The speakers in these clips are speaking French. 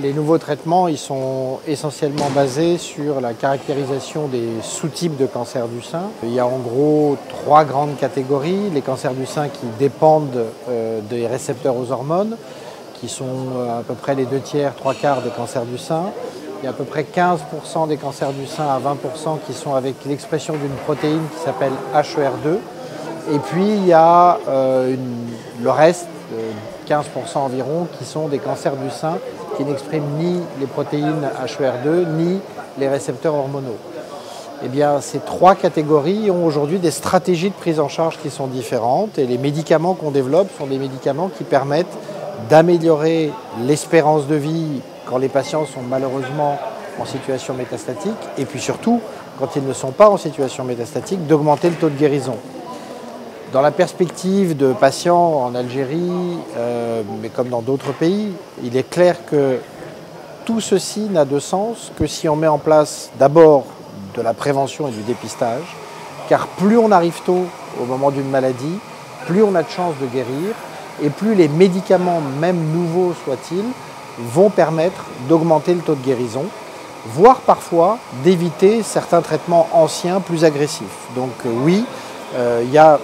Les nouveaux traitements, ils sont essentiellement basés sur la caractérisation des sous-types de cancer du sein. Il y a en gros 3 grandes catégories. Les cancers du sein qui dépendent des récepteurs aux hormones, qui sont à peu près les 2/3, 3/4 des cancers du sein. Il y a à peu près 15% des cancers du sein à 20% qui sont avec l'expression d'une protéine qui s'appelle HER2. Et puis il y a le reste, 15% environ, qui sont des cancers du sein qui n'expriment ni les protéines HER2 ni les récepteurs hormonaux. Eh bien, ces 3 catégories ont aujourd'hui des stratégies de prise en charge qui sont différentes et les médicaments qu'on développe sont des médicaments qui permettent d'améliorer l'espérance de vie quand les patients sont malheureusement en situation métastatique et puis surtout, quand ils ne sont pas en situation métastatique, d'augmenter le taux de guérison. Dans la perspective de patients en Algérie, mais comme dans d'autres pays, il est clair que tout ceci n'a de sens que si on met en place d'abord de la prévention et du dépistage, car plus on arrive tôt au moment d'une maladie, plus on a de chances de guérir, et plus les médicaments, même nouveaux soient-ils, vont permettre d'augmenter le taux de guérison, voire parfois d'éviter certains traitements anciens plus agressifs. Donc oui, il y a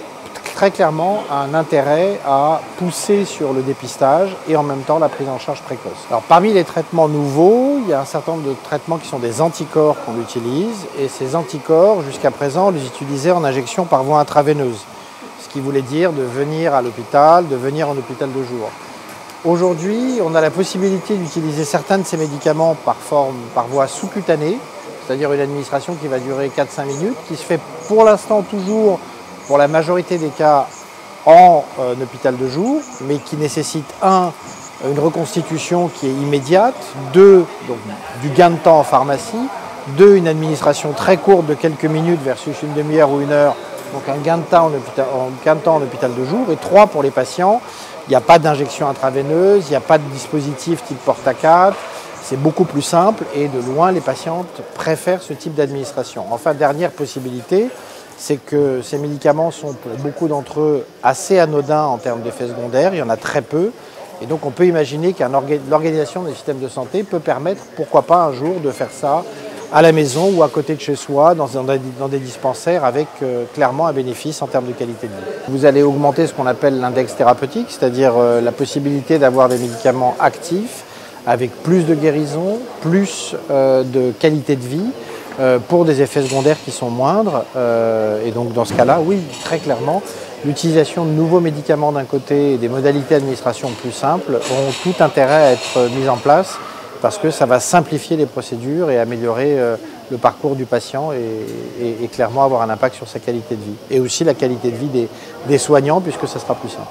très clairement un intérêt à pousser sur le dépistage et en même temps la prise en charge précoce. Alors parmi les traitements nouveaux, il y a un certain nombre de traitements qui sont des anticorps qu'on utilise et ces anticorps, jusqu'à présent, on les utilisait en injection par voie intraveineuse, ce qui voulait dire de venir à l'hôpital, de venir en hôpital de jour. Aujourd'hui, on a la possibilité d'utiliser certains de ces médicaments par voie sous-cutanée, c'est-à-dire une administration qui va durer 4-5 minutes, qui se fait pour l'instant toujours pour la majorité des cas en hôpital de jour, mais qui nécessite une reconstitution qui est immédiate, 2, donc, du gain de temps en pharmacie, 2, une administration très courte de quelques minutes versus une demi-heure ou 1 heure, donc un gain de temps en hôpital de jour, et 3, pour les patients, il n'y a pas d'injection intraveineuse, il n'y a pas de dispositif type porte-à-4, c'est beaucoup plus simple et de loin les patientes préfèrent ce type d'administration. Enfin, dernière possibilité, c'est que ces médicaments sont pour beaucoup d'entre eux assez anodins en termes d'effets secondaires, il y en a très peu. Et donc on peut imaginer que l'organisation des systèmes de santé peut permettre, pourquoi pas un jour, de faire ça à la maison ou à côté de chez soi, dans des dispensaires avec clairement un bénéfice en termes de qualité de vie. Vous allez augmenter ce qu'on appelle l'index thérapeutique, c'est-à-dire la possibilité d'avoir des médicaments actifs avec plus de guérison, plus de qualité de vie, pour des effets secondaires qui sont moindres. Et donc dans ce cas-là, oui, très clairement, l'utilisation de nouveaux médicaments d'un côté et des modalités d'administration plus simples ont tout intérêt à être mises en place parce que ça va simplifier les procédures et améliorer le parcours du patient et clairement avoir un impact sur sa qualité de vie. Et aussi la qualité de vie des soignants puisque ça sera plus simple.